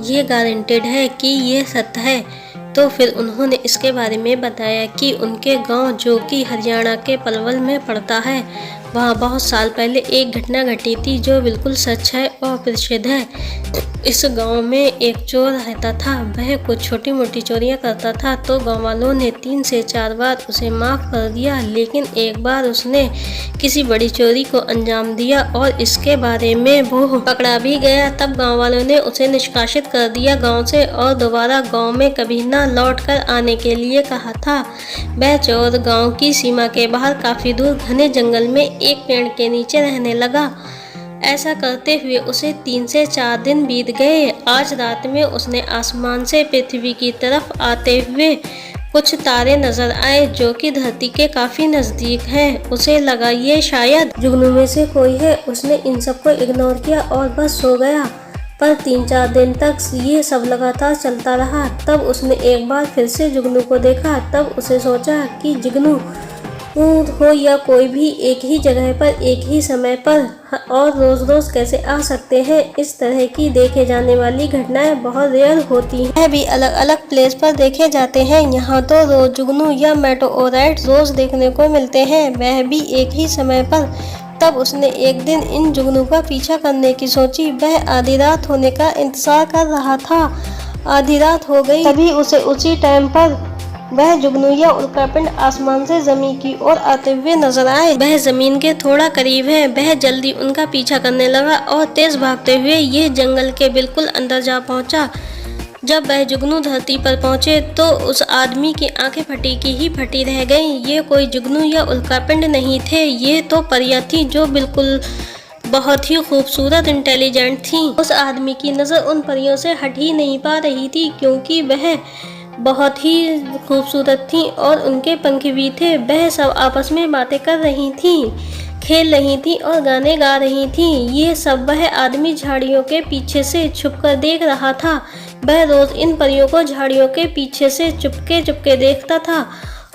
ये गारंटेड है कि ये सत्य है। तो फिर उन्होंने इसके बारे में बताया कि उनके गांव, जो कि हरियाणा के पलवल में पड़ता है, वहाँ बहुत साल पहले एक घटना घटी थी जो बिल्कुल सच है और प्रसिद्ध है। इस गांव में एक चोर रहता था। वह कुछ छोटी मोटी चोरियां करता था, तो गांव वालों ने 3 से 4 बार उसे माफ कर दिया, लेकिन एक बार उसने किसी बड़ी चोरी को अंजाम दिया और इसके बारे में वो पकड़ा भी गया। तब गांव वालों ने उसे निष्कासित कर दिया गांव से और दोबारा गांव में कभी न लौट कर आने के लिए कहा था। वह चोर गांव की सीमा के बाहर काफी दूर घने जंगल में एक पेड़ के नीचे रहने लगा। ऐसा करते हुए उसे 3 से 4 दिन बीत गए। आज रात में उसने आसमान से पृथ्वी की तरफ आते हुए कुछ तारे नजर आए, जो कि धरती के काफी नजदीक हैं। उसे लगा ये शायद जुगनू में से कोई है। उसने इन सबको इग्नोर किया और बस सो गया। पर 3-4 दिन तक ये सब लगातार चलता रहा। तब उसने एक बार फिर से जुगनू को देखा। तब उसे सोचा कि जुगनू हो या कोई भी एक ही जगह पर एक ही समय पर और रोज रोज कैसे आ सकते हैं। इस तरह की देखे जाने वाली घटनाएं बहुत रेयर होती हैं। भी अलग अलग प्लेस पर देखे जाते हैं। यहाँ तो रोज जुगनू या मेटोओराइट रोज देखने को मिलते हैं, वह भी एक ही समय पर। तब उसने एक दिन इन जुगनू का पीछा करने की सोची। वह आधी रात होने का इंतजार कर रहा था। आधी रात हो गई, तभी उसे उसी टाइम पर वह जुगनू या उल्कापिंड आसमान से जमीन की ओर आते हुए नजर आए। वह जमीन के थोड़ा करीब है। वह जल्दी उनका पीछा करने लगा और तेज भागते हुए यह जंगल के बिल्कुल अंदर जा पहुंचा। जब वह जुगनू धरती पर पहुंचे तो उस आदमी की आंखें फटी की ही फटी रह गईं। ये कोई जुगनू या उल्कापिंड नहीं थे, ये तो परियां थी, जो बिल्कुल बहुत ही खूबसूरत, इंटेलिजेंट थी। उस आदमी की नजर उन परियों से हट ही नहीं पा रही थी, क्योंकि वह बहुत ही खूबसूरत थी और उनके पंख भी थे। वह सब आपस में बातें कर रही थीं, खेल रही थीं और गाने गा रही थीं। ये सब वह आदमी झाड़ियों के पीछे से छुपकर देख रहा था। वह रोज इन परियों को झाड़ियों के पीछे से चुपके चुपके देखता था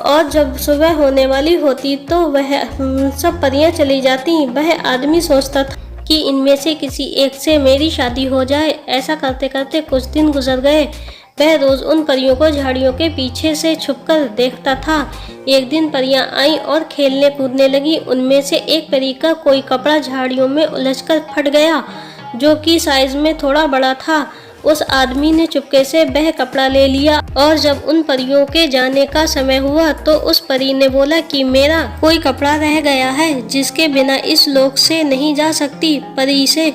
और जब सुबह होने वाली होती तो वह सब परियां चली जाती। वह आदमी सोचता था कि इनमें से किसी एक से मेरी शादी हो जाए। ऐसा करते करते कुछ दिन गुजर गए। वह रोज उन परियों को झाड़ियों के पीछे से छुपकर देखता था। एक दिन परियां आईं और खेलने कूदने लगी। उनमें से एक परी का कोई कपड़ा झाड़ियों में उलझकर फट गया, जो कि साइज में थोड़ा बड़ा था। उस आदमी ने चुपके से वह कपड़ा ले लिया और जब उन परियों के जाने का समय हुआ तो उस परी ने बोला कि मेरा कोई कपड़ा रह गया है, जिसके बिना इस लोक से नहीं जा सकती। परी से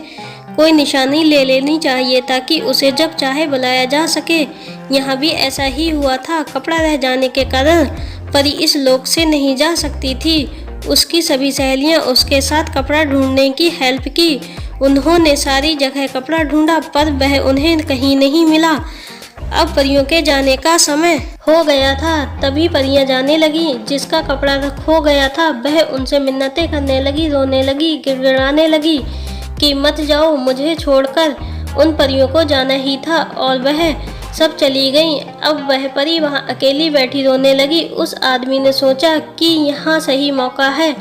कोई निशानी ले लेनी चाहिए ताकि उसे जब चाहे बुलाया जा सके। यहाँ भी ऐसा ही हुआ था। कपड़ा रह जाने के कारण परी इस लोक से नहीं जा सकती थी। उसकी सभी सहेलियाँ उसके साथ कपड़ा ढूंढने की हेल्प की। उन्होंने सारी जगह कपड़ा ढूंढा, पर वह उन्हें कहीं नहीं मिला। अब परियों के जाने का समय हो गया था। तभी परियां जाने लगी। जिसका कपड़ा खो गया था वह उनसे मिन्नतें करने लगी, रोने लगी, गिड़गिड़ाने लगी कि मत जाओ, मुझे छोड़कर। उन परियों को जाना ही था और वह सब चली गईं। अब वह परी वहां अकेली बैठी रोने लगी। उस आदमी ने सोचा कि यहाँ सही मौका है।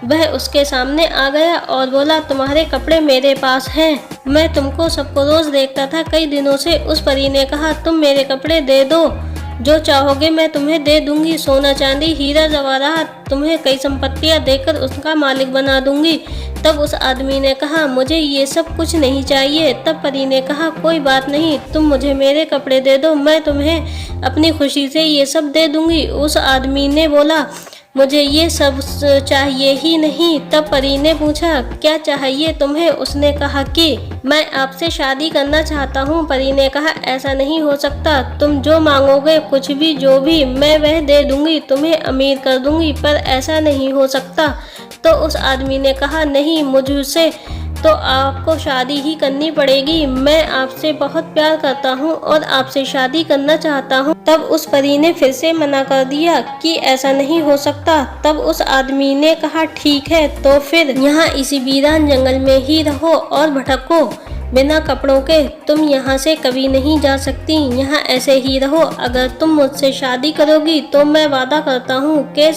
वह उसके सामने आ गया और बोला, तुम्हारे कपड़े मेरे पास हैं, मैं तुमको सबको रोज देखता था कई दिनों से। उस परी ने कहा, तुम मेरे कपड़े दे दो, जो चाहोगे मैं तुम्हें दे दूंगी। सोना चांदी हीरा जवाहरात, तुम्हें कई संपत्तियां देकर उसका मालिक बना दूंगी। तब उस आदमी ने कहा, मुझे ये सब कुछ नहीं चाहिए। तब परी ने कहा, कोई बात नहीं, तुम मुझे मेरे कपड़े दे दो, मैं तुम्हें अपनी खुशी से ये सब दे दूंगी। उस आदमी ने बोला, मुझे ये सब चाहिए ही नहीं। तब परी ने पूछा, क्या चाहिए तुम्हें? उसने कहा कि मैं आपसे शादी करना चाहता हूँ। परी ने कहा, ऐसा नहीं हो सकता, तुम जो मांगोगे, कुछ भी, जो भी, मैं वह दे दूंगी, तुम्हें अमीर कर दूंगी, पर ऐसा नहीं हो सकता। तो उस आदमी ने कहा, नहीं, मुझसे तो आपको शादी ही करनी पड़ेगी। मैं आपसे बहुत प्यार करता हूँ और आपसे शादी करना चाहता हूँ। तब उस परी ने फिर से मना कर दिया कि ऐसा नहीं हो सकता। तब उस आदमी ने कहा, ठीक है, तो फिर यहाँ इसी वीरान जंगल में ही रहो और भटको बिना कपड़ों के। तुम यहाँ से कभी नहीं जा सकती, यहाँ ऐसे ही रहो। अगर तुम मुझसे शादी करोगी तो मैं वादा करता हूँ कि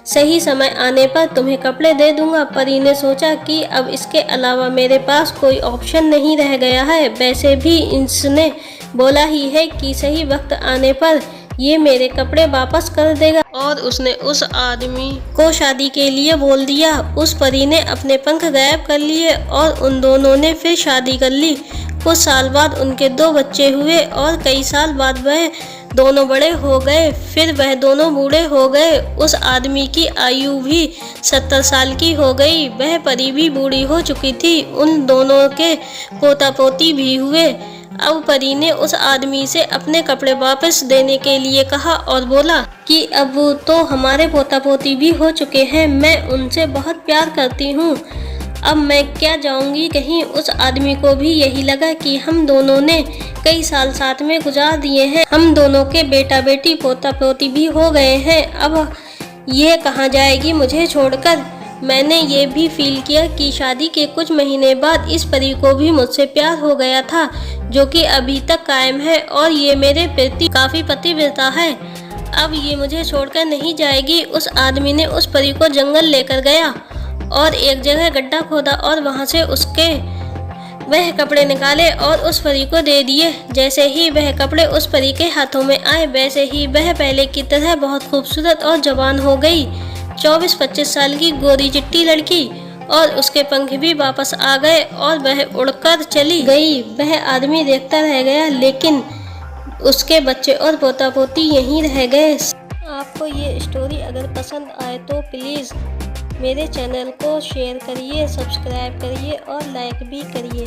सही समय आने पर तुम्हें कपड़े दे दूंगा। परी ने सोचा कि अब इसके अलावा मेरे पास कोई ऑप्शन नहीं रह गया है। वैसे भी इसने बोला ही है कि सही वक्त आने पर ये मेरे कपड़े वापस कर देगा, और उसने उस आदमी को शादी के लिए बोल दिया। उस परी ने अपने पंख गायब कर लिए और उन दोनों ने फिर शादी कर ली। कुछ साल बाद उनके 2 बच्चे हुए और कई साल बाद वह दोनों बड़े हो गए। फिर वह दोनों बूढ़े हो गए। उस आदमी की आयु भी 70 साल की हो गई। वह परी भी बूढ़ी हो चुकी थी। उन दोनों के पोता पोती भी हुए। अब परी ने उस आदमी से अपने कपड़े वापस देने के लिए कहा और बोला कि अब तो हमारे पोता पोती भी हो चुके हैं, मैं उनसे बहुत प्यार करती हूँ, अब मैं क्या जाऊंगी कहीं। उस आदमी को भी यही लगा कि हम दोनों ने कई साल साथ में गुजार दिए हैं, हम दोनों के बेटा बेटी पोता पोती भी हो गए हैं, अब ये कहाँ जाएगी मुझे छोड़कर। मैंने ये भी फील किया कि शादी के कुछ महीने बाद इस परी को भी मुझसे प्यार हो गया था, जो कि अभी तक कायम है, और ये मेरे प्रति काफ़ी पतिव्रता है। अब ये मुझे छोड़कर नहीं जाएगी। उस आदमी ने उस परी को जंगल लेकर गया और एक जगह गड्ढा खोदा और वहाँ से उसके वह कपड़े निकाले और उस परी को दे दिए। जैसे ही वह कपड़े उस परी के हाथों में आए, वैसे ही वह पहले की तरह बहुत खूबसूरत और जवान हो गई। 24-25 साल की गोरी चिट्टी लड़की, और उसके पंख भी वापस आ गए और वह उड़कर चली गई। वह आदमी देखता रह गया, लेकिन उसके बच्चे और पोता पोती यहीं रह गए। आपको ये स्टोरी अगर पसंद आए तो प्लीज़ मेरे चैनल को शेयर करिए, सब्सक्राइब करिए और लाइक भी करिए।